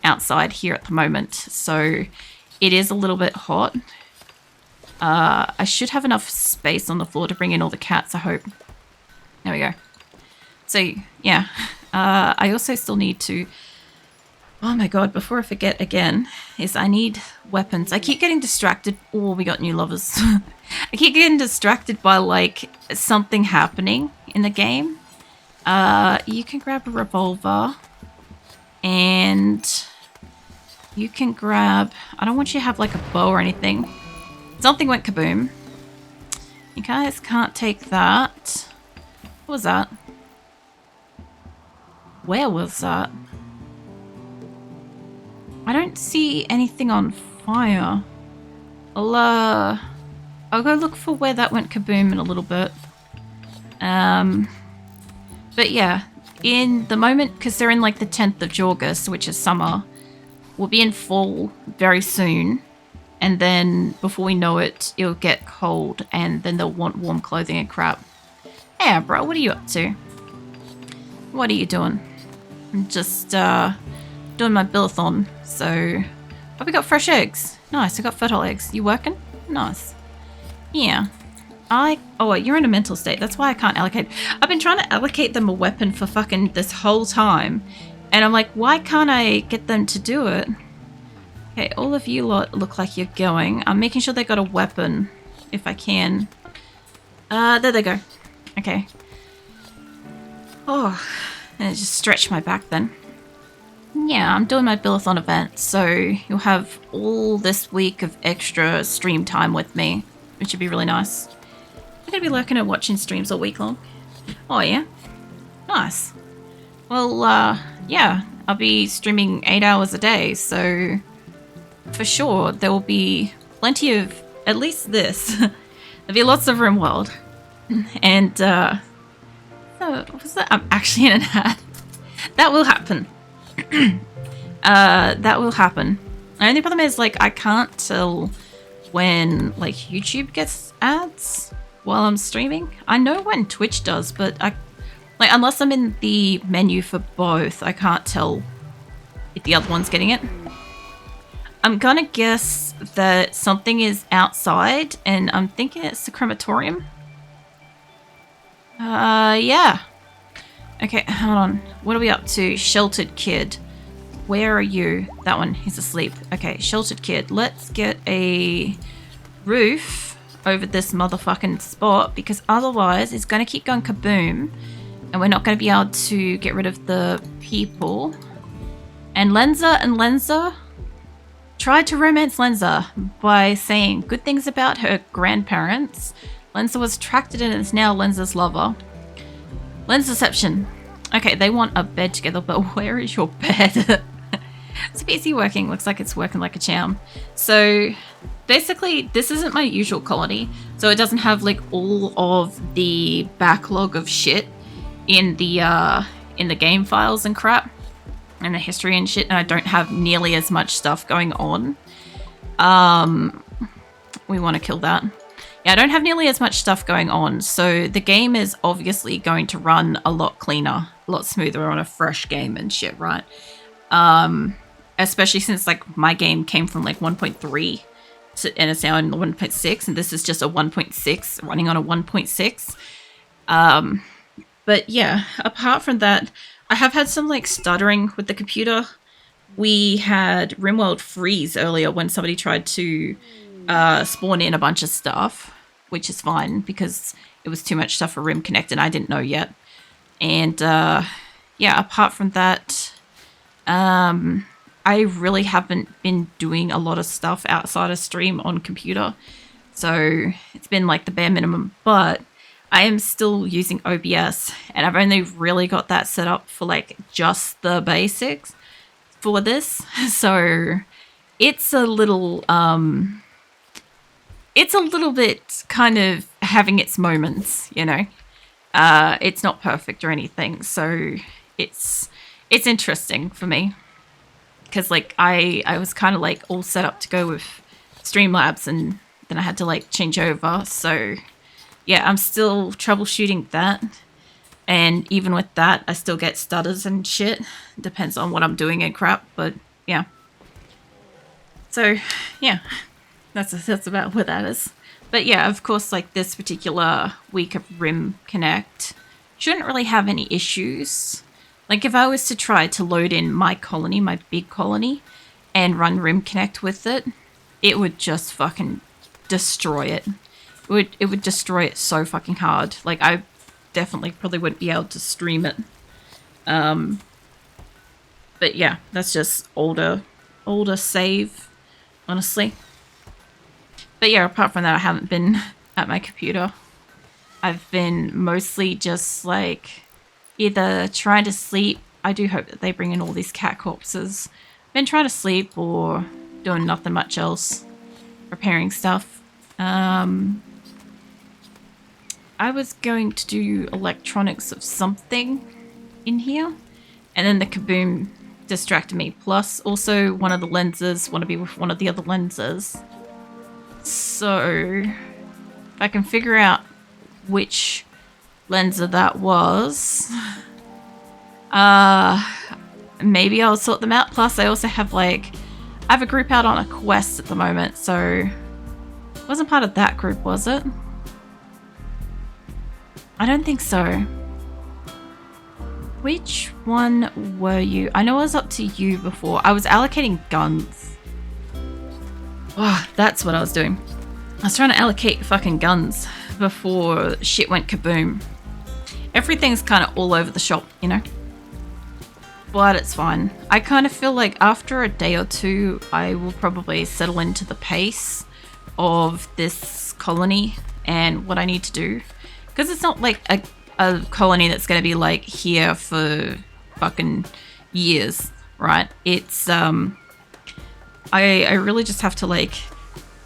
outside here at the moment, so it is a little bit hot. I should have enough space on the floor to bring in all the cats, I hope. There we go. So, yeah. I also still need to... Oh my god, before I forget again, is I need weapons. I keep getting distracted. Oh, we got new lovers. I keep getting distracted by, like, something happening in the game. You can grab a revolver. And you can grab... I don't want you to have, like, a bow or anything. Something went kaboom. You guys can't take that. What was that? Where was that? I don't see anything on fire. I'll go look for where that went kaboom in a little bit. But yeah, in the moment, because they're in like the 10th of August, which is summer, we'll be in fall very soon. And then before we know it, it'll get cold and then they'll want warm clothing and crap. Hey, bro, what are you up to? What are you doing? I'm just doing my billathon. So, oh, we got fresh eggs. Nice, I got fertile eggs. You working? Nice. Yeah. Oh, you're in a mental state. That's why I can't allocate. I've been trying to allocate them a weapon for fucking this whole time. And I'm like, why can't I get them to do it? Okay, all of you lot look like you're going. I'm making sure they got a weapon, if I can. There they go. Okay. Oh, and just stretch my back then. Yeah, I'm doing my billathon event, so you'll have all this week of extra stream time with me, which would be really nice. I'm going to be lurking and watching streams all week long. Oh, yeah? Nice. Well, yeah, I'll be streaming 8 hours a day, so... For sure, there will be plenty of at least this. There'll be lots of RimWorld. And, what's that? I'm actually in an ad. That will happen. That will happen. The only problem is, like, I can't tell when, like, YouTube gets ads while I'm streaming. I know when Twitch does, but unless I'm in the menu for both, I can't tell if the other one's getting it. I'm gonna guess that something is outside, and I'm thinking it's the crematorium. Yeah. Okay, hold on. What are we up to? Sheltered kid. Where are you? That one, he's asleep. Okay, sheltered kid. Let's get a roof over this motherfucking spot, because otherwise it's gonna keep going kaboom, and we're not gonna be able to get rid of the people. And Lenza tried to romance Lenza by saying good things about her grandparents. Lenza was attracted and is now Lenza's lover. Lenzaception. Okay, they want a bed together, but where is your bed? It's busy working. Looks like it's working like a charm. So basically, this isn't my usual colony, so it doesn't have like all of the backlog of shit in the game files and crap. And the history and shit, and I don't have nearly as much stuff going on. We want to kill that. Yeah, I don't have nearly as much stuff going on, so the game is obviously going to run a lot cleaner, a lot smoother on a fresh game and shit, right? Especially since, like, my game came from, like, 1.3, and it's now in 1.6, and this is just a 1.6, running on a 1.6. But yeah, apart from that, I have had some, like, stuttering with the computer. We had RimWorld freeze earlier when somebody tried to spawn in a bunch of stuff, which is fine because it was too much stuff for Rimconnect and I didn't know yet. And, yeah, apart from that, I really haven't been doing a lot of stuff outside of stream on computer. So it's been, like, the bare minimum, but I am still using OBS, and I've only really got that set up for, like, just the basics for this. So it's a little bit kind of having its moments, you know. It's not perfect or anything, so it's interesting for me because, like, I was kind of, like, all set up to go with Streamlabs, and then I had to, like, change over. So yeah, I'm still troubleshooting that. And even with that, I still get stutters and shit. Depends on what I'm doing and crap. But yeah. So, yeah, that's about where that is. But yeah, of course, like this particular week of Rimconnect shouldn't really have any issues. Like if I was to try to load in my colony, my big colony, and run Rimconnect with it, it would just fucking destroy it. It would destroy it so fucking hard. Like I definitely probably wouldn't be able to stream it. But yeah, that's just older save, honestly. But yeah, apart from that, I haven't been at my computer. I've been mostly just like either trying to sleep. I do hope that they bring in all these cat corpses. Been trying to sleep or doing nothing much else. Repairing stuff. I was going to do electronics of something in here. And then the kaboom distracted me. Plus also one of the lenses. Want to be with one of the other lenses. So if I can figure out which lenser that was, maybe I'll sort them out. Plus I also have I have a group out on a quest at the moment, so it wasn't part of that group, was it? I don't think so. Which one were you? I know I was up to you before. I was allocating guns. Oh, that's what I was doing. I was trying to allocate fucking guns before shit went kaboom. Everything's kind of all over the shop, you know? But it's fine. I kind of feel like after a day or two, I will probably settle into the pace of this colony and what I need to do. Because it's not like a colony that's going to be like here for fucking years, right? It's, I really just have to like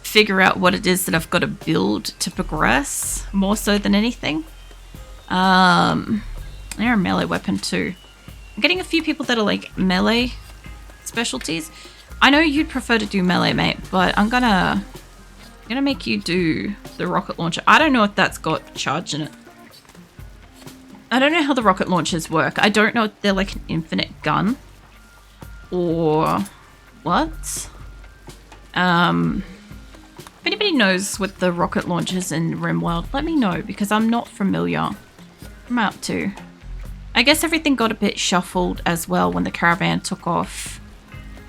figure out what it is that I've got to build to progress more so than anything. They're a melee weapon too. I'm getting a few people that are like melee specialties. I know you'd prefer to do melee, mate, but I'm gonna make you do the rocket launcher. I don't know if that's got charge in it. I don't know how the rocket launchers work. I don't know if they're like an infinite gun or what. If anybody knows what the rocket launchers in RimWorld, let me know because I'm not familiar. I'm out to. I guess everything got a bit shuffled as well when the caravan took off.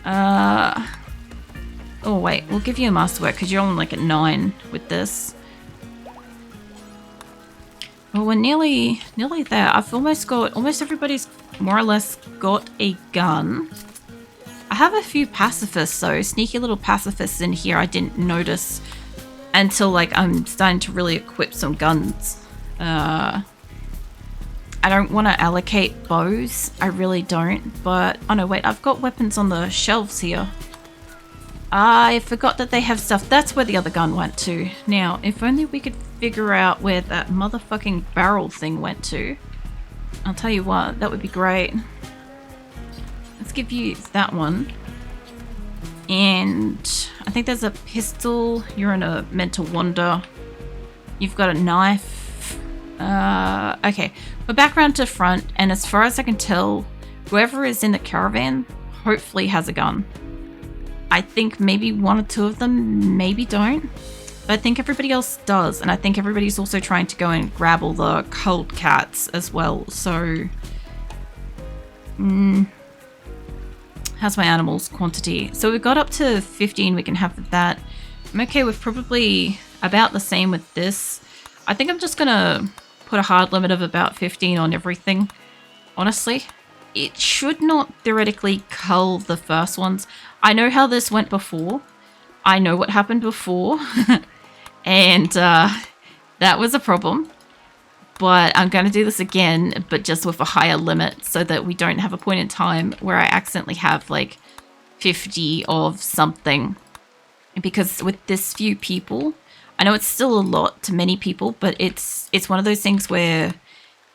Oh wait, we'll give you a masterwork because you're on like at 9 with this. Well, we're nearly there. I've almost everybody's more or less got a gun. I have a few pacifists though, sneaky little pacifists in here I didn't notice until like I'm starting to really equip some guns. I don't want to allocate bows, I really don't, but oh no wait, I've got weapons on the shelves here. I forgot that they have stuff. That's where the other gun went to. Now, if only we could figure out where that motherfucking barrel thing went to. I'll tell you what, that would be great. Let's give you that one. And I think there's a pistol. You're in a mental wander. You've got a knife. Okay, we're back around to front, and as far as I can tell, whoever is in the caravan hopefully has a gun. I think maybe one or two of them maybe don't, but I think everybody else does, and I think everybody's also trying to go and grab all the cold cats as well, so... how's my animals quantity? So we got up to 15, we can have that. I'm okay with probably about the same with this. I think I'm just gonna put a hard limit of about 15 on everything, honestly. It should not theoretically cull the first ones. I know how this went before. I know what happened before. And that was a problem. But I'm going to do this again, but just with a higher limit so that we don't have a point in time where I accidentally have like 50 of something. Because with this few people, I know it's still a lot to many people, but it's one of those things where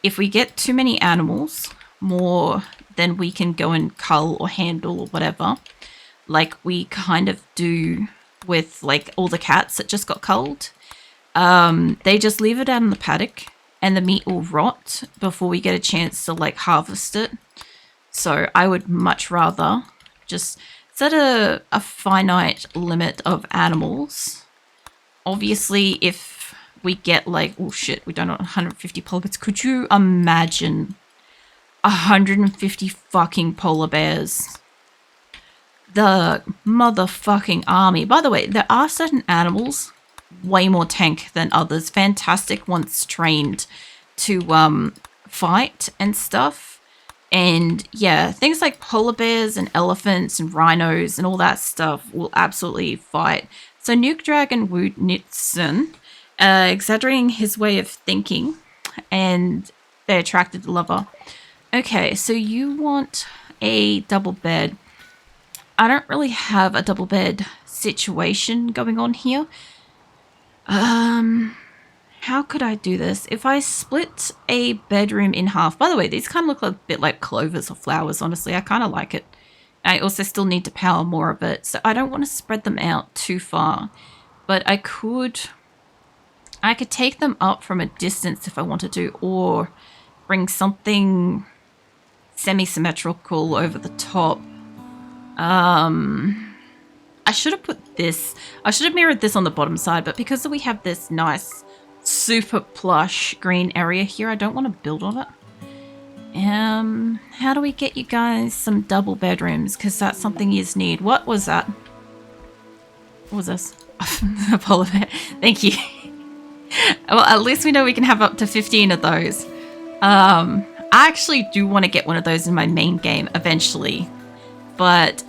if we get too many animals, more than we can go and cull or handle or whatever, like we kind of do with like all the cats that just got culled, they just leave it out in the paddock and the meat will rot before we get a chance to like harvest it. So I would much rather just set a finite limit of animals. Obviously, if we get like, oh shit, we don't want 150 polar bears. Could you imagine 150 fucking polar bears? The motherfucking army. By the way, there are certain animals way more tank than others. Fantastic once trained to fight and stuff. And yeah, things like polar bears and elephants and rhinos and all that stuff will absolutely fight. So Nuke Dragon Wu Nitsun, exaggerating his way of thinking, and they attracted the lover. Okay, so you want a double bed. I don't really have a double bed situation going on here. How could I do this? If I split a bedroom in half, by the way, these kind of look a bit like clovers or flowers, honestly. I kind of like it. I also still need to power more of it, so I don't want to spread them out too far. But I could take them up from a distance if I wanted to, or bring something semi-symmetrical over the top. I should have put this. I should have mirrored this on the bottom side, but because we have this nice, super plush green area here, I don't want to build on it. How do we get you guys some double bedrooms? Because that's something you need. What was that? What was this? A polar bear. Thank you. Well, at least we know we can have up to 15 of those. I actually do want to get one of those in my main game eventually. But,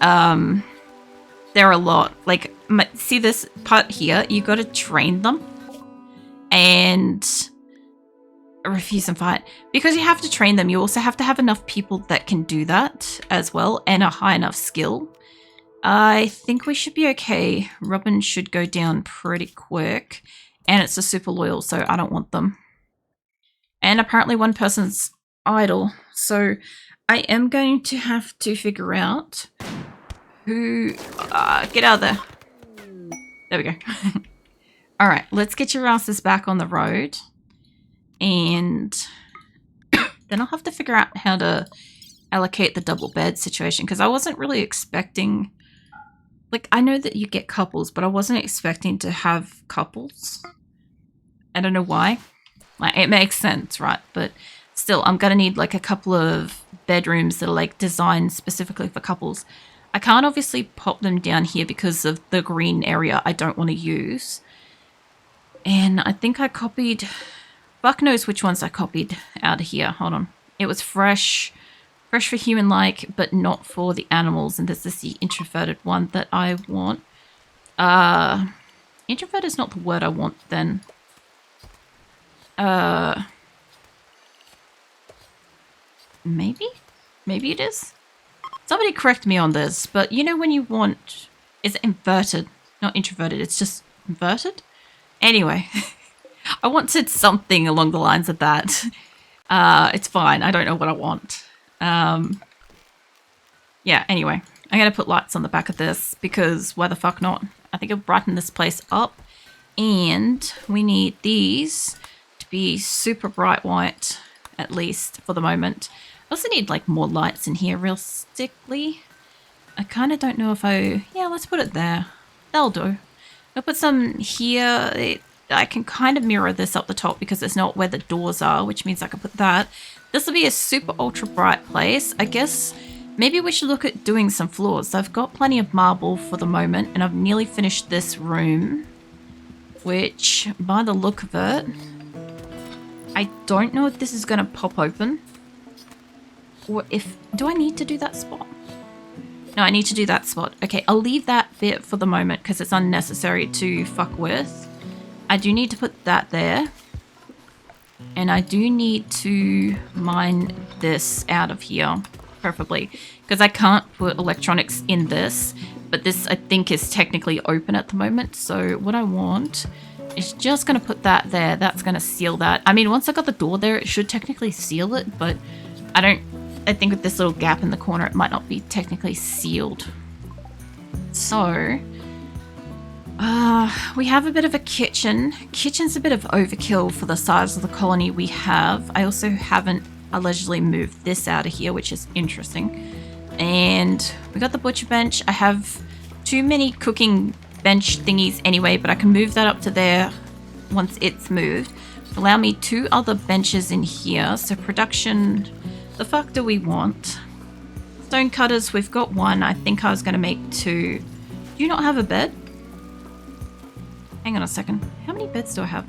they're a lot. Like, see this part here? You got to train them. And refuse and fight. Because you have to train them, you also have to have enough people that can do that as well, and a high enough skill. I think we should be okay. Robin should go down pretty quick. And it's a super loyal, so I don't want them. And apparently one person's idle. So I am going to have to figure out who... get out of there. There we go. Alright, let's get your asses back on the road. And then I'll have to figure out how to allocate the double bed situation, because I wasn't really expecting... Like, I know that you get couples, but I wasn't expecting to have couples. I don't know why. Like, it makes sense, right? But still, I'm going to need, like, a couple of bedrooms that are, like, designed specifically for couples. I can't obviously pop them down here because of the green area I don't want to use. And I think I copied... Fuck knows which ones I copied out of here. Hold on. It was fresh for human-like, but not for the animals. And this is the introverted one that I want. Introvert is not the word I want then. Maybe? Maybe it is? Somebody correct me on this, but you know when you want... Is it inverted? Not introverted, it's just inverted? Anyway, I wanted something along the lines of that. It's fine, I don't know what I want. Yeah, anyway. I'm going to put lights on the back of this because why the fuck not? I think it'll brighten this place up. And we need these to be super bright white, at least for the moment. I also need like more lights in here realistically. I kind of don't know if I... Yeah, let's put it there. That'll do. I'll put some here. I can kind of mirror this up the top because it's not where the doors are, which means I can put that. This will be a super ultra bright place. I guess maybe we should look at doing some floors. I've got plenty of marble for the moment, and I've nearly finished this room, which by the look of it, I don't know if this is going to pop open. Or if... Do I need to do that spot? No, I need to do that spot. Okay, I'll leave that bit for the moment because it's unnecessary to fuck with. I do need to put that there. And I do need to mine this out of here, preferably. Because I can't put electronics in this. But this, I think, is technically open at the moment. So what I want is just going to put that there. That's going to seal that. I mean, once I got the door there, it should technically seal it. But I think with this little gap in the corner, it might not be technically sealed. So... we have a bit of a kitchen. Kitchen's a bit of overkill for the size of the colony we have. I also haven't allegedly moved this out of here, which is interesting. And we got the butcher bench. I have too many cooking bench thingies anyway, but I can move that up to there once it's moved. Allow me 2 other benches in here. So production, the fuck do we want? Stone cutters, we've got 1. I think I was going to make 2. Do you not have a bed? Hang on a second. How many beds do I have?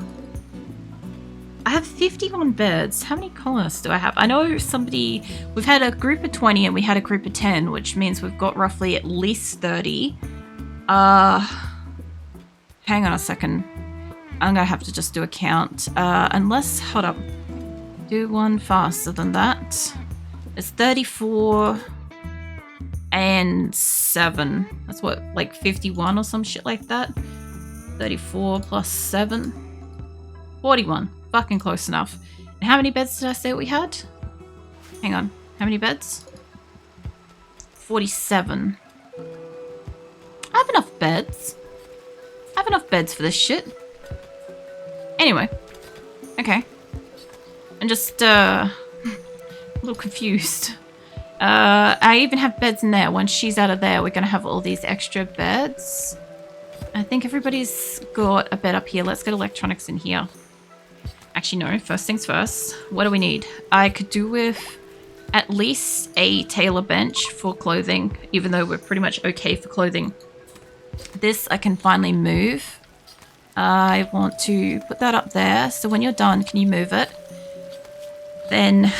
I have 51 beds. How many colonists do I have? I know we've had a group of 20 and we had a group of 10, which means we've got roughly at least 30. Hang on a second. I'm going to have to just do a count. Unless, hold up. Do one faster than that. It's 34 and 7. That's what, like 51 or some shit like that? 34 plus 7. 41. Fucking close enough. And how many beds did I say we had? Hang on. How many beds? 47. I have enough beds. I have enough beds for this shit. Anyway. Okay. I'm just, a little confused. I even have beds in there. Once she's out of there, we're going to have all these extra beds. I think everybody's got a bed up here. Let's get electronics in here. Actually, no. First things first. What do we need? I could do with at least a tailor bench for clothing, even though we're pretty much okay for clothing. This I can finally move. I want to put that up there. So when you're done, can you move it? Then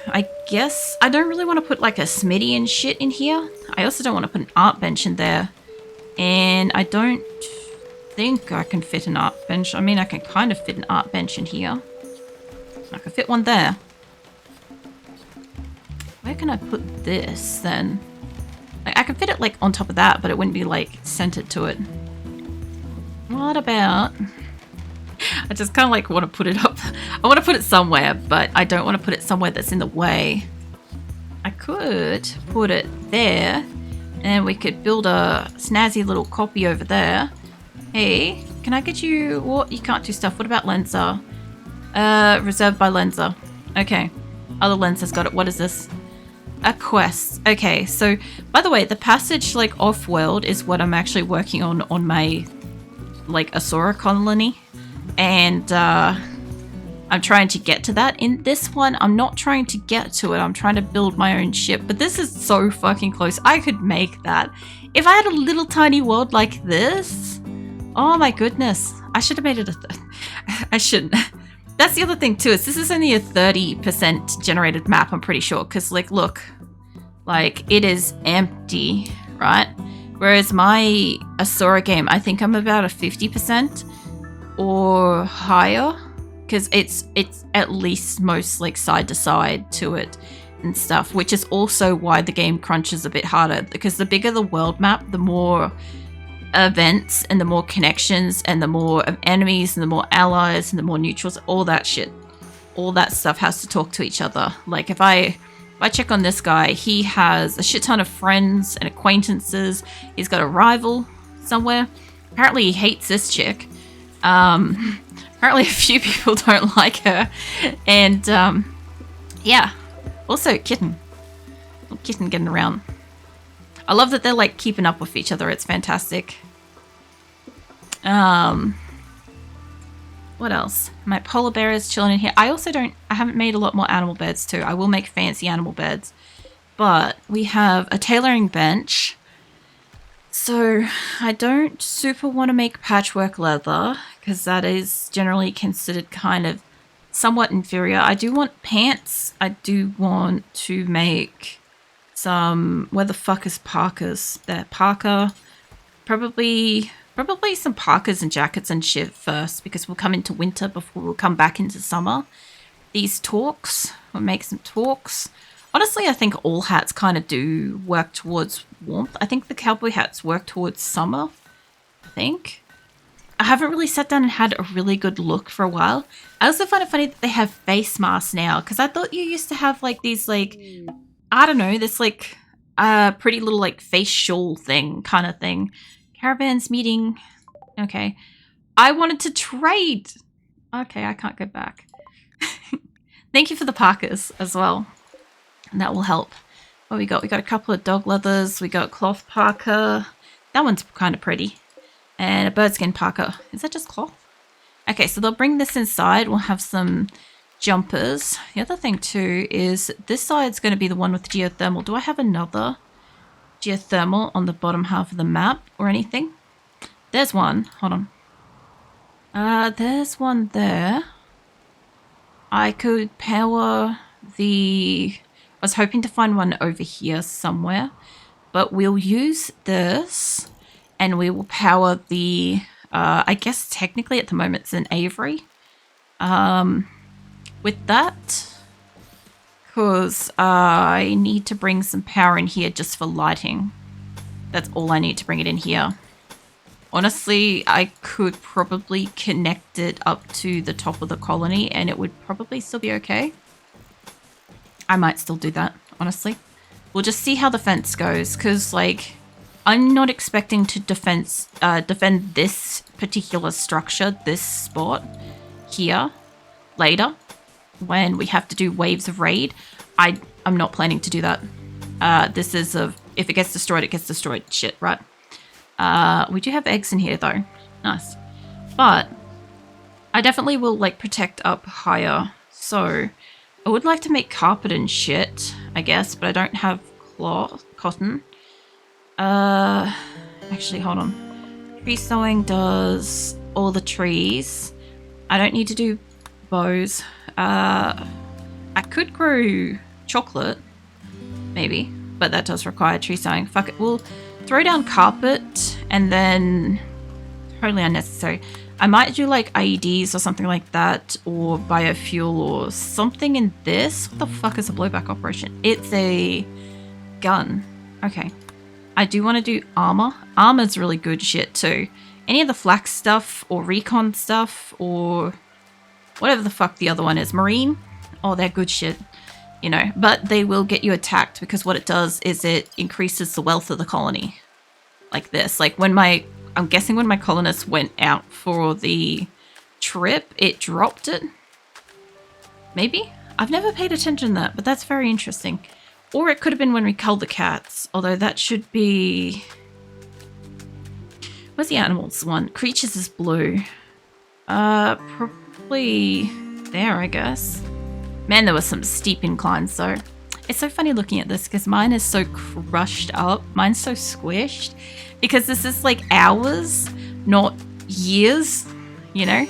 I guess I don't really want to put like a smithy and shit in here. I also don't want to put an art bench in there. And I don't think I can fit an art bench. I mean, I can kind of fit an art bench in here. I can fit one there. Where can I put this then? Like, I can fit it like on top of that, but it wouldn't be like centered to it. What about... I just kind of like want to put it up. I want to put it somewhere, but I don't want to put it somewhere that's in the way. I could put it there, and we could build a snazzy little copy over there. Hey, can I get you... What? You can't do stuff. What about Lenza? Reserved by Lenza. Okay. Other Lenza's got it. What is this? A quest. Okay, so, by the way, the passage, like, off-world is what I'm actually working on my, like, Asura colony. And, I'm trying to get to that. In this one, I'm not trying to get to it. I'm trying to build my own ship. But this is so fucking close. I could make that. If I had a little tiny world like this... Oh my goodness. I should have made it I shouldn't. That's the other thing too, is this is only a 30% generated map, I'm pretty sure. Because, like, look. Like, it is empty, right? Whereas my Asura game, I think I'm about a 50% or higher. Because it's at least most, like, side to side to it and stuff. Which is also why the game crunches a bit harder. Because the bigger the world map, the more... events and the more connections and the more enemies and the more allies and the more neutrals, all that shit, all that stuff has to talk to each other. Like if I check on this guy, he has a shit ton of friends and acquaintances. He's got a rival somewhere. Apparently he hates this chick. Apparently a few people don't like her. And yeah, also kitten getting around. I love that they're like keeping up with each other. It's fantastic. What else? My polar bear is chilling in here. I haven't made a lot more animal beds too. I will make fancy animal beds. But we have a tailoring bench. So I don't super want to make patchwork leather because that is generally considered kind of somewhat inferior. I do want pants. I do want to make... some... where the fuck is parkas? There, parka. Probably some parkas and jackets and shit first because we'll come into winter before we'll come back into summer. These torques, we'll make some torques. Honestly, I think all hats kind of do work towards warmth. I think the cowboy hats work towards summer, I think. I haven't really sat down and had a really good look for a while. I also find it funny that they have face masks now because I thought you used to have like these like... I don't know, this like pretty little like face shawl thing kind of thing. Caravans meeting. Okay. I wanted to trade. Okay, I can't go back. Thank you for the parkas as well. That will help. What we got? We got a couple of dog leathers. We got cloth parka. That one's kind of pretty. And a birdskin parka. Is that just cloth? Okay, so they'll bring this inside. We'll have some jumpers. The other thing too is this side's going to be the one with geothermal. Do I have another geothermal on the bottom half of the map or anything? There's one. Hold on. There's one there. I could power the... I was hoping to find one over here somewhere, but we'll use this and we will power the... I guess technically at the moment it's an Avery. With that, because I need to bring some power in here just for lighting. That's all I need to bring it in here. Honestly, I could probably connect it up to the top of the colony and it would probably still be okay. I might still do that, honestly. We'll just see how the fence goes, because, like, I'm not expecting to defend this particular structure, this spot here, later, when we have to do waves of raid. I'm not planning to do that. This is if it gets destroyed, it gets destroyed. Shit, right? We do have eggs in here, though. Nice. But I definitely will, like, protect up higher. So I would like to make carpet and shit, I guess, but I don't have cotton. Actually, hold on. Tree sowing does all the trees. I don't need to do bows. I could grow chocolate, maybe, but that does require tree sowing. Fuck it, we'll throw down carpet and then... Totally unnecessary. I might do like IEDs or something like that, or biofuel or something in this. What the fuck is a blowback operation? It's a gun. Okay. I do want to do armor. Armor's really good shit too. Any of the flak stuff or recon stuff or whatever the fuck the other one is. Marine? Oh, they're good shit. You know, but they will get you attacked because what it does is it increases the wealth of the colony. Like this. Like when I'm guessing when my colonists went out for the trip, it dropped it. Maybe? I've never paid attention to that, but that's very interesting. Or it could have been when we culled the cats, although that should be... Where's the animals one? Creatures is blue. Probably there, I guess. Man, there were some steep inclines, though. It's so funny looking at this because mine is so crushed up. Mine's so squished. Because this is like hours, not years, you know?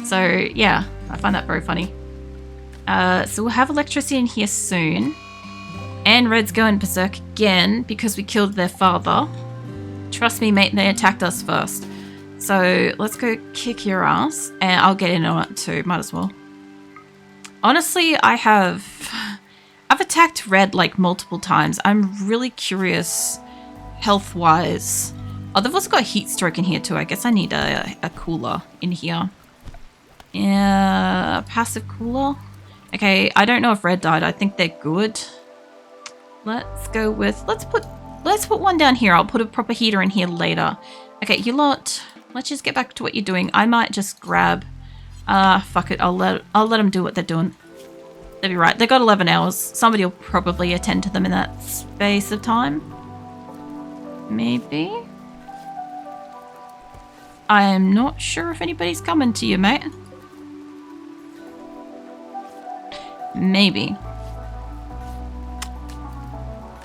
So, yeah, I find that very funny. So we'll have electricity in here soon. And Red's going berserk again because we killed their father. Trust me, mate, they attacked us first. So let's go kick your ass. And I'll get in on it too, might as well. Honestly, I've attacked Red like multiple times. I'm really curious health-wise. Oh, they've also got a heat stroke in here too. I guess I need a cooler in here. Yeah, passive cooler. Okay, I don't know if Red died. I think they're good. Let's go with... Let's put one down here. I'll put a proper heater in here later. Okay, you lot... Let's just get back to what you're doing. I might just grab... fuck it. I'll let them do what they're doing. They'll be right. They got 11 hours. Somebody will probably attend to them in that space of time. Maybe? I'm not sure if anybody's coming to you, mate. Maybe.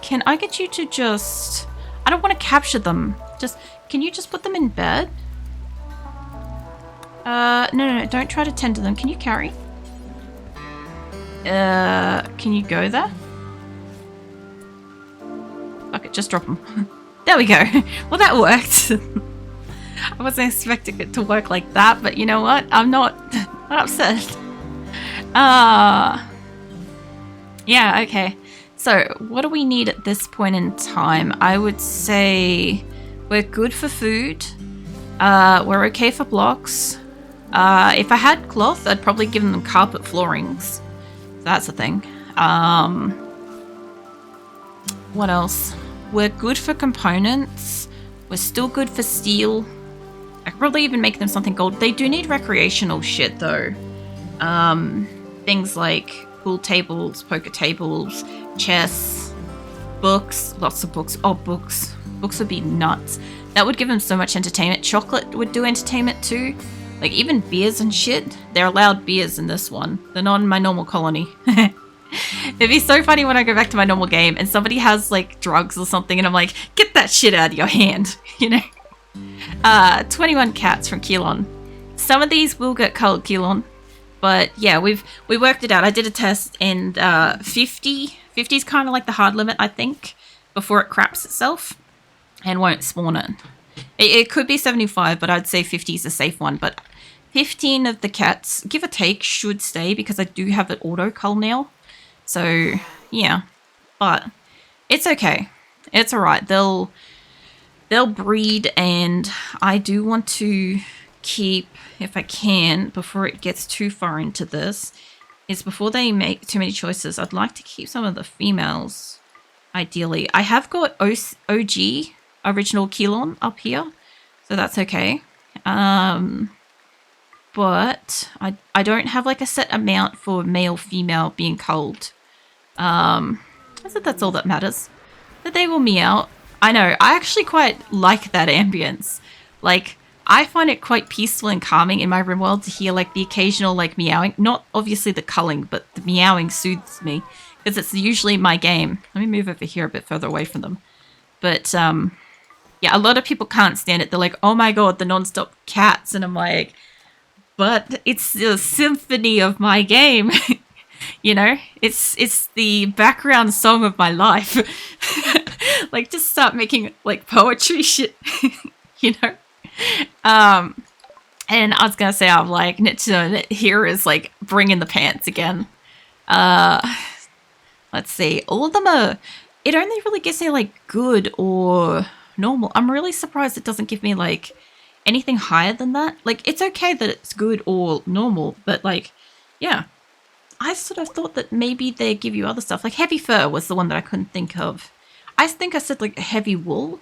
Can I get you to just... I don't want to capture them. Just... Can you just put them in bed? No. Don't try to tend to them. Can you carry? Can you go there? Okay, just drop them. There we go. Well, that worked. I wasn't expecting it to work like that, but you know what? I'm not upset. Yeah, okay. So, what do we need at this point in time? I would say we're good for food. We're okay for blocks. If I had cloth, I'd probably give them carpet floorings. That's the thing. What else? We're good for components. We're still good for steel. I could probably even make them something gold. They do need recreational shit though. Things like pool tables, poker tables, chess. Books, lots of books. Oh, books. Books would be nuts. That would give them so much entertainment. Chocolate would do entertainment too. Like even beers and shit. They're allowed beers in this one. They're not in my normal colony. It'd be so funny when I go back to my normal game and somebody has like drugs or something and I'm like, get that shit out of your hand, you know? 21 cats from Keelon. Some of these will get culled, Keelon. But yeah, we worked it out. I did a test and 50 is kind of like the hard limit, I think, before it craps itself and won't spawn it. It could be 75, but I'd say 50 is a safe one. But 15 of the cats, give or take, should stay because I do have it auto cull now. So yeah, but it's okay. It's all right. They'll breed, and I do want to keep, if I can, before it gets too far into this, is before they make too many choices, I'd like to keep some of the females, ideally. I have got OG, original Keelon, up here, so that's okay. But I don't have like a set amount for male, female being culled. I said that's all that matters. That they will meow. I know, I actually quite like that ambience. Like, I find it quite peaceful and calming in my RimWorld to hear like the occasional like meowing. Not obviously the culling, but the meowing soothes me because it's usually my game. Let me move over here a bit further away from them. But yeah, a lot of people can't stand it. They're like, oh my god, the non-stop cats. And I'm like, but it's the symphony of my game. You know, it's the background song of my life. Like, just start making like poetry shit, you know. And I was gonna say, I'm like, here is like bringing the pants again. Let's see, all of them are, it only really gives me like good or normal. I'm really surprised it doesn't give me like anything higher than that. Like, it's okay that it's good or normal, but like, yeah, I sort of thought that maybe they give you other stuff. Like heavy fur was the one that I couldn't think of. I think I said like heavy wool.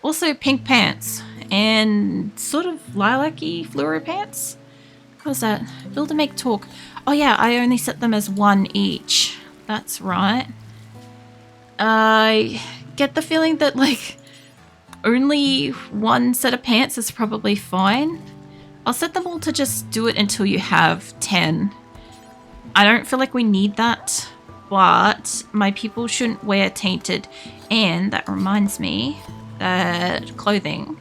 Also pink pants and sort of lilac-y fluoro pants. What was that? Build and make talk. Oh yeah, I only set them as one each. That's right. I get the feeling that like only one set of pants is probably fine. I'll set them all to just do it until you have 10. I don't feel like we need that, but my people shouldn't wear tainted. And that reminds me that clothing,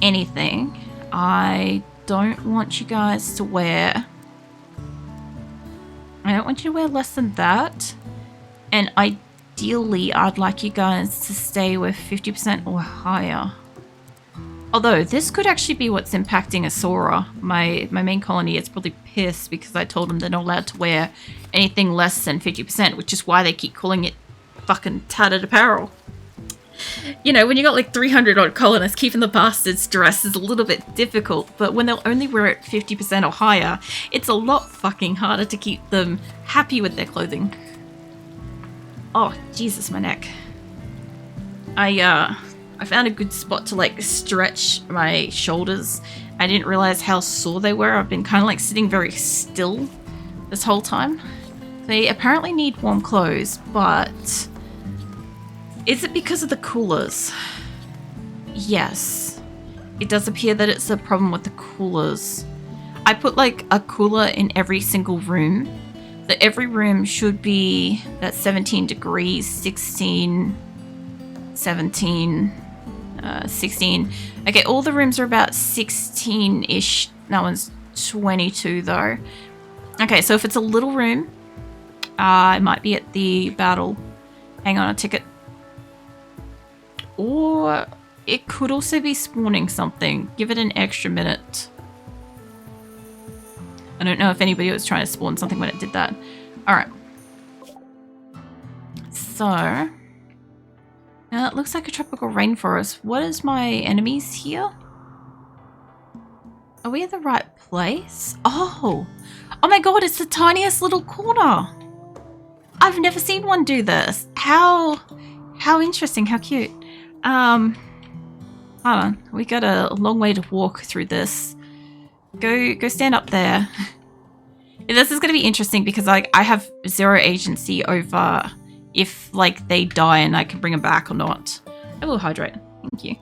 anything, I don't want you guys to wear. I don't want you to wear less than that. And ideally, I'd like you guys to stay with 50% or higher. Although, this could actually be what's impacting Asura. My main colony is probably pissed because I told them they're not allowed to wear anything less than 50%, which is why they keep calling it fucking tattered apparel. You know, when you got like 300 odd colonists, keeping the bastards dressed is a little bit difficult, but when they'll only wear it 50% or higher, it's a lot fucking harder to keep them happy with their clothing. Oh, Jesus, my neck. I found a good spot to like stretch my shoulders. I didn't realize how sore they were. I've been kind of like sitting very still this whole time. They apparently need warm clothes, but is it because of the coolers? Yes. It does appear that it's a problem with the coolers. I put like a cooler in every single room. So every room should be at 17 degrees, 16, 17, 16. Okay, all the rooms are about 16-ish. That one's 22 though. Okay, so if it's a little room, I might be at the battle. Hang on a ticket. Or it could also be spawning something. Give it an extra minute. I don't know if anybody was trying to spawn something when it did that. Alright. So, it looks like a tropical rainforest. What is my enemies here? Are we in the right place? Oh! Oh my god, it's the tiniest little corner! I've never seen one do this. How interesting, how cute. Hold on. We got a long way to walk through this. Go stand up there. This is going to be interesting because I have zero agency over if like they die and I can bring them back or not. I will hydrate. Thank you.